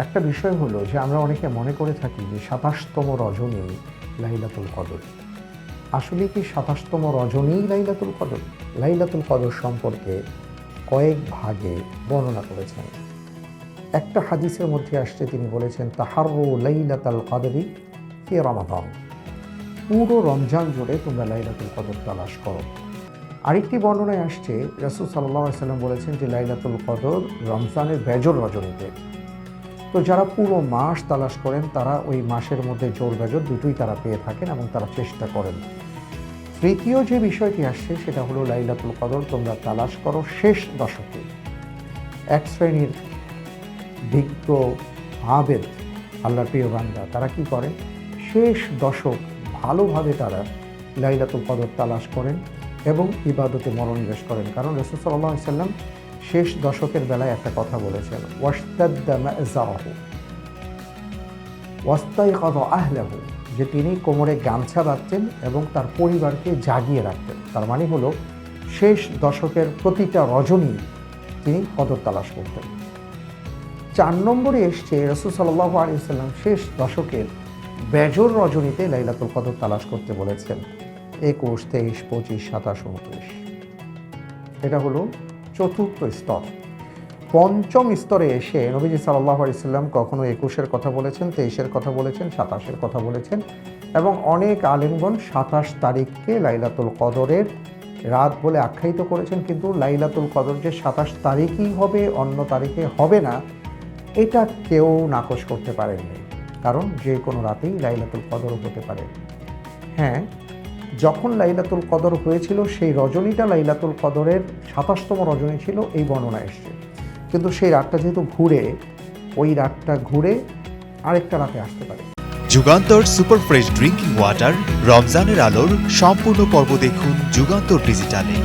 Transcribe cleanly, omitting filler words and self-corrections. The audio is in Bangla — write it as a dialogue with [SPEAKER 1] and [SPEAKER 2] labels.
[SPEAKER 1] একটা বিষয় হলো যে আমরা অনেকে মনে করে থাকি যে ২৭তম রজনী লাইলাতুল কদর। আসলে কি ২৭তম রজনীই লাইলাতুল কদর? লাইলাতুল কদর সম্পর্কে কয়েক ভাগে বর্ণনা করেছেন। একটা হাদিসের মধ্যে আসছে, তিনি বলেছেন তাহাররু লাইলাতাল কদরি ফি রমাদান, পুরো রমজান জুড়ে তোমরা লাইলাতুল কদর তালাশ করো। আরেকটি বর্ণনায় আসছে রাসূল সাল্লাল্লাহু আলাইহি ওয়াসাল্লাম বলেছেন যে লাইলাতুল কদর রমজানের বেজর রজনীতে। তো যারা পুরো মাস তালাশ করেন তারা ওই মাসের মধ্যে জোর বেজর দুটোই তারা পেয়ে থাকেন এবং তারা চেষ্টা করেন। তৃতীয় যে বিষয়টি আসছে সেটা হলো লাইলাতুল কদর তোমরা তালাশ করো শেষ দশকে। এক শ্রেণীর বিজ্ঞ আবেদ, আল্লাহর প্রিয় বান্দা, তারা কি করে, শেষ দশক ভালোভাবে তারা লাইলাতুল কদর তালাশ করেন এবং ইবাদতে মনোনিবেশ করেন। কারণ রাসূল সাল্লাল্লাহু আলাইহি ওয়াসাল্লাম শেষ দশকের বেলায় একটা কথা বলেছেন, ওয়াশতাদ্দা মা'জারাহু ওয়াস্তাইকাযা আহলাহু, যে তিনি কোমরে গামছা বাঁধতেন এবং তার পরিবারকে জাগিয়ে রাখতেন। তার মানে হলো শেষ দশকের প্রতিটা রজনী তিনি কদর তালাশ করতেন। ৪ নম্বরে এসছে রাসূল সাল্লাল্লাহু আলাইহি ওয়াসাল্লাম শেষ দশকের বেজর রজনীতে লাইলাতুল কদর তালাশ করতে বলেছেন। ২১, ২৩, ২৫, ২৭, ২৯। এটা হলো চতুর্থ স্তর। পঞ্চম স্তরে এসে নবীজি সাল্লাল্লাহু আলাইহি ওয়াসাল্লাম কখনো ২১-এর কথা বলেছেন, ২৩-এর কথা বলেছেন, ২৭-এর কথা বলেছেন এবং অনেক আলেমগণ ২৭ তারিখকে লাইলাতুল কদরের রাত বলে আখ্যায়িত করেছেন। কিন্তু লাইলাতুল কদর যে ২৭ তারিখই হবে, অন্য তারিখে হবে না, এটা কেউ নাকচ করতে পারেননি। কারণ যে কোনো রাতেই লাইলাতুল কদর হতে পারে। হ্যাঁ, যখন লাইলাতুল কদর হয়েছিল সেই রজনীটা লাইলাতুল কদরের ২৭তম রজনী ছিল, এই বর্ণনা এসছে। কিন্তু সেই রাতটা যেহেতু ঘুরে, ওই রাতটা ঘুরে আরেকটা রাতে আসতে পারে।
[SPEAKER 2] Jugantor super fresh drinking water রমজানের আলোর সম্পূর্ণ পর্ব দেখুন যুগান্তর ডিজিটালে।